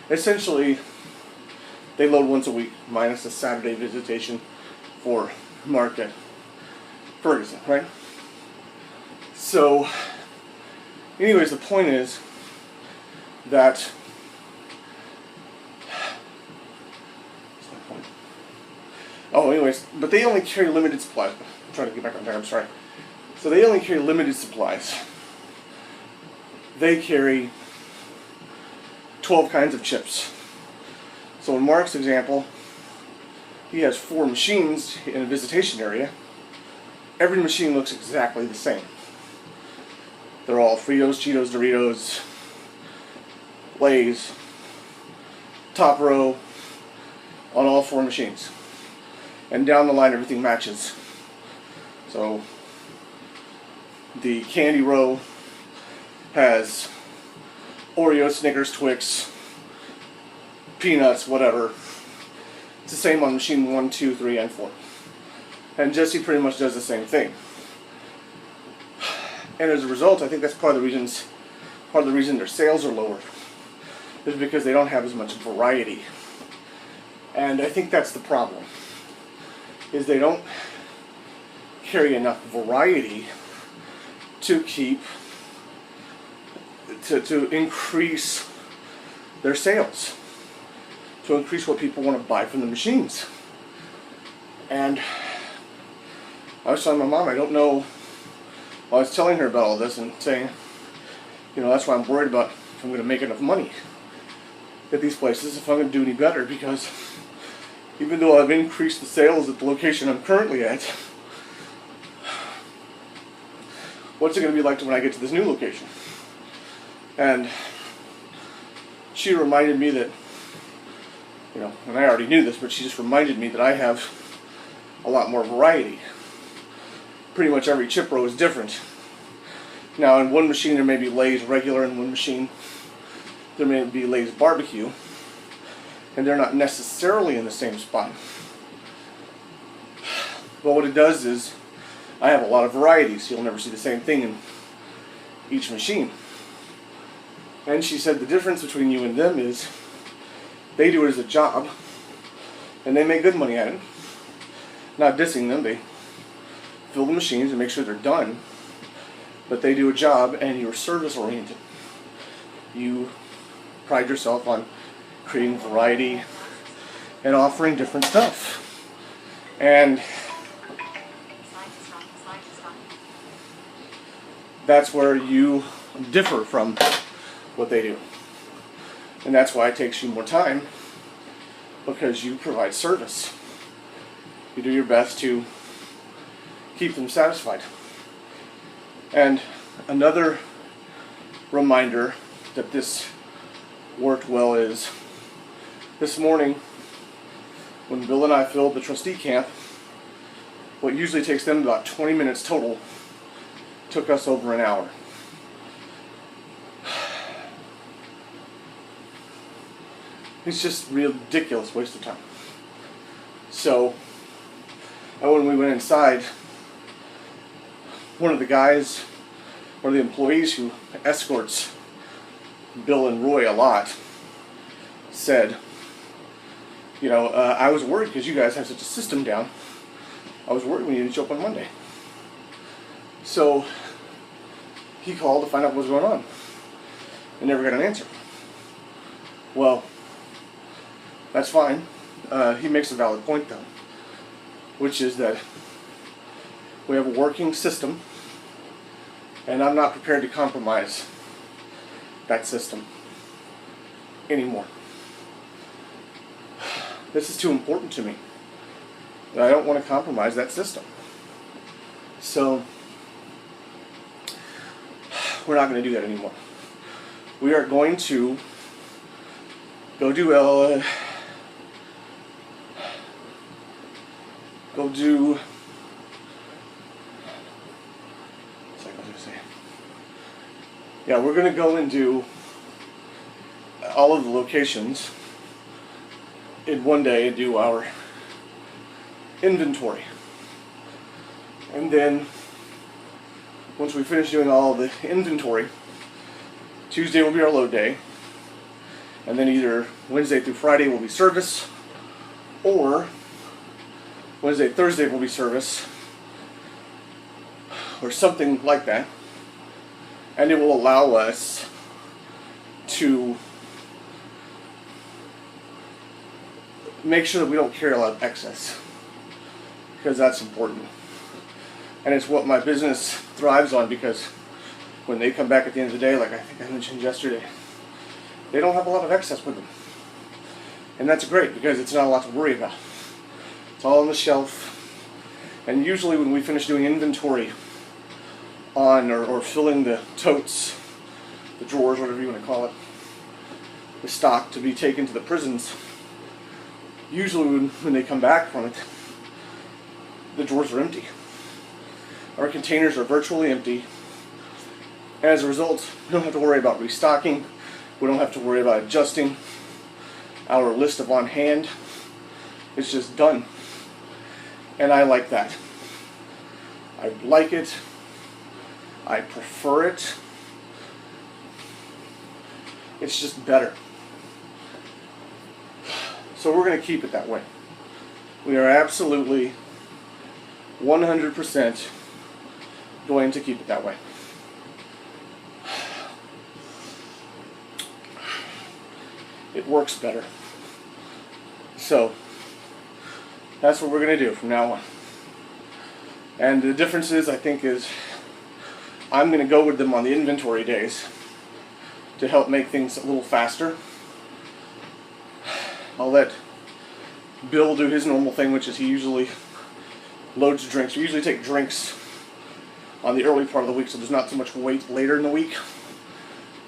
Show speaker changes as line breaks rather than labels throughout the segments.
essentially, they load once a week, minus the Saturday visitation for Mark at Ferguson, right? So, anyways, the point is that but they only carry limited supplies. I'm trying to get back on track, I'm sorry. So they only carry limited supplies. They carry 12 kinds of chips. So in Mark's example, he has 4 machines in a visitation area. Every machine looks exactly the same. They're all Fritos, Cheetos, Doritos, Lay's, top row, on all 4 machines. And down the line, everything matches. So the candy row has Oreos, Snickers, Twix, peanuts, whatever. It's the same on machine 1, 2, 3, and 4. And Jesse pretty much does the same thing. And as a result, I think that's part of the reason their sales are lower, is because they don't have as much variety. And I think that's the problem, is they don't carry enough variety to increase their sales, to increase what people want to buy from the machines. And I was telling my mom, I don't know, I was telling her about all this and saying, that's why I'm worried about if I'm going to make enough money at these places, if I'm going to do any better, because even though I've increased the sales at the location I'm currently at, what's it going to be like when I get to this new location? And she reminded me that, and I already knew this, but she just reminded me that I have a lot more variety. Pretty much every chip row is different. Now, in one machine there may be Lay's regular, in one machine there may be Lay's barbecue, and they're not necessarily in the same spot. But what it does is, I have a lot of varieties, so you'll never see the same thing in each machine. And she said the difference between you and them is, they do it as a job, and they make good money at it. Not dissing them, they fill the machines and make sure they're done, but they do a job, and you're service oriented. You pride yourself on creating variety and offering different stuff. And that's where you differ from what they do. And that's why it takes you more time, because you provide service. You do your best to keep them satisfied. And another reminder that this worked well is, this morning when Bill and I filled the trustee camp, what usually takes them about 20 minutes total took us over an hour. It's just a ridiculous waste of time. So, when we went inside, one of the guys, one of the employees who escorts Bill and Roy a lot, said, I was worried because you guys have such a system down. I was worried when you didn't show up on Monday. So he called to find out what was going on and never got an answer. Well, that's fine. He makes a valid point though, which is that we have a working system, and I'm not prepared to compromise that system anymore. This is too important to me. I don't want to compromise that system. So we're not going to do that anymore. We are going to go do we're going to go and do all of the locations in one day and do our inventory. And then once we finish doing all the inventory, Tuesday will be our load day, And then either Wednesday through Friday will be service, or Wednesday, Thursday will be service, or something like that. And it will allow us to make sure that we don't carry a lot of excess, because that's important. And it's what my business thrives on, because when they come back at the end of the day, like I think I mentioned yesterday, they don't have a lot of excess with them. And that's great, because it's not a lot to worry about. It's all on the shelf. And usually when we finish doing inventory on or filling the totes, the drawers, whatever you want to call it, the stock to be taken to the prisons, usually when they come back from it, the drawers are empty. Our containers are virtually empty. As a result, we don't have to worry about restocking. We don't have to worry about adjusting our list of on hand. It's just done. And I like that. I like it. I prefer it. It's just better. So we're going to keep it that way. We are absolutely 100% going to keep it that way. It works better. So that's what we're going to do from now on. And the difference is, I think, is I'm going to go with them on the inventory days to help make things a little faster. I'll let Bill do his normal thing, which is he usually loads drinks. We usually take drinks on the early part of the week, so there's not too much wait later in the week.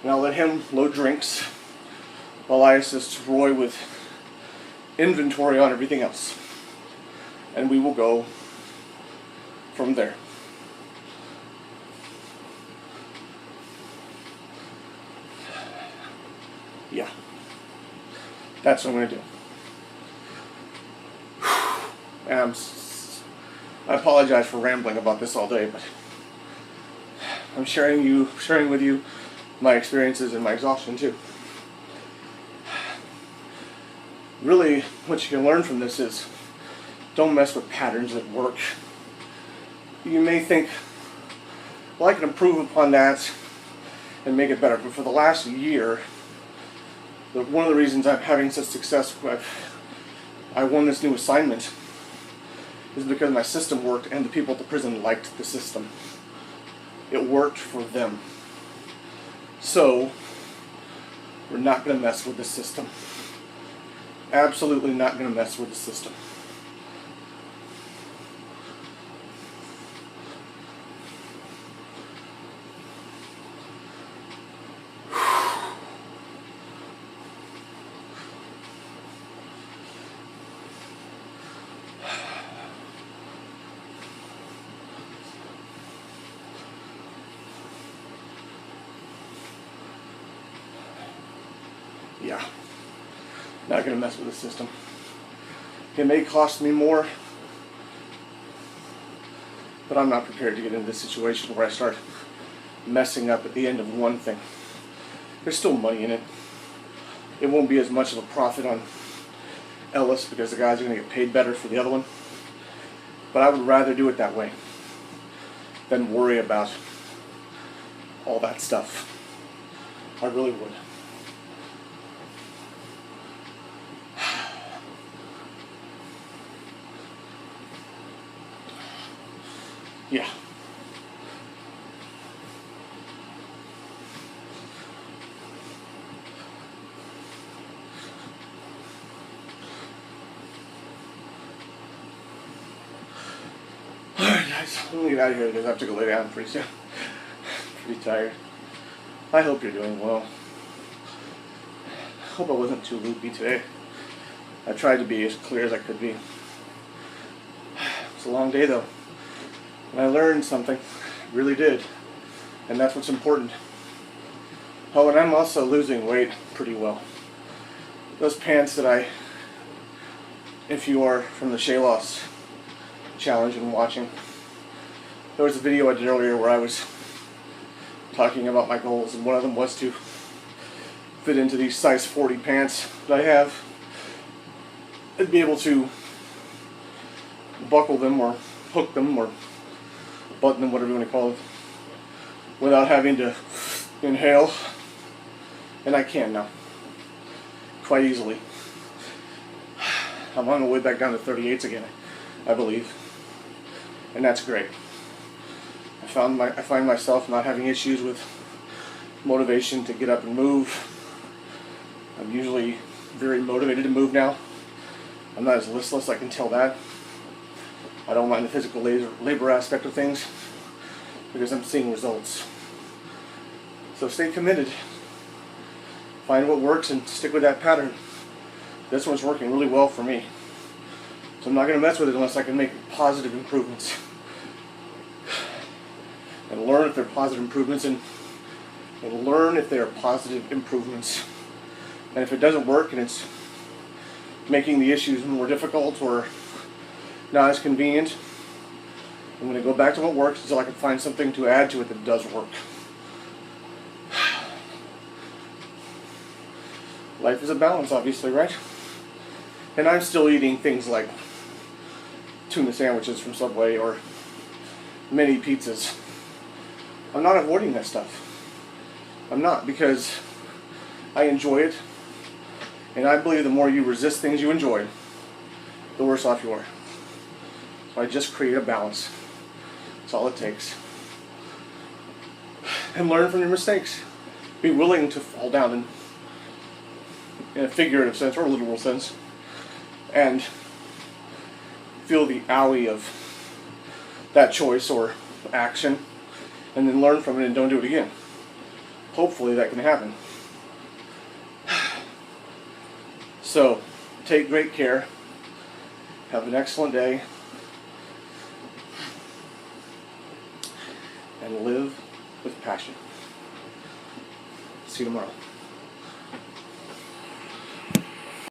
And I'll let him load drinks while I assist Roy with inventory on everything else. And we will go from there. Yeah. That's what I'm going to do. And I apologize for rambling about this all day, but I'm sharing with you my experiences and my exhaustion too. Really, what you can learn from this is don't mess with patterns at work. You may think, well, I can improve upon that and make it better, but for the last year, one of the reasons I'm having such success, I won this new assignment, is because my system worked and the people at the prison liked the system. It worked for them. So, we're not going to mess with the system. Absolutely not going to mess with the system. Yeah, not going to mess with the system. It may cost me more, but I'm not prepared to get into this situation where I start messing up at the end of one thing. There's still money in it. It won't be as much of a profit on Ellis because the guys are going to get paid better for the other one. But I would rather do it that way than worry about all that stuff. I really would. Yeah. Alright guys, I'm gonna get out of here because I have to go lay down pretty soon. Pretty tired. I hope you're doing well. I hope I wasn't too loopy today. I tried to be as clear as I could be. It's a long day though. And I learned something, really did, and that's what's important. Oh, and I'm also losing weight pretty well. Those pants that if you are from the Shea Loss Challenge and watching, there was a video I did earlier where I was talking about my goals, and one of them was to fit into these size 40 pants that I have, I'd be able to buckle them or hook them or button them, whatever you want to call it, without having to inhale. And I can now, quite easily. I'm on my way back down to 38s again, I believe, and that's great. I find myself not having issues with motivation to get up and move. I'm usually very motivated to move now. I'm not as listless, I can tell that. I don't mind the physical labor aspect of things because I'm seeing results. So stay committed. Find what works and stick with that pattern. This one's working really well for me. So I'm not going to mess with it unless I can make positive improvements. And learn if they're positive improvements and learn if they are positive improvements. And if it doesn't work and it's making the issues more difficult or not as convenient, I'm going to go back to what works until I can find something to add to it that does work. Life is a balance, obviously, right? And I'm still eating things like tuna sandwiches from Subway or mini pizzas. I'm not avoiding that stuff. I'm not, because I enjoy it. And I believe the more you resist things you enjoy, the worse off you are. So I just create a balance. That's all it takes. And learn from your mistakes. Be willing to fall down in a figurative sense or a literal sense, and feel the owie of that choice or action, and then learn from it and don't do it again. Hopefully that can happen. So, take great care. Have an excellent day. And live with passion. See you tomorrow.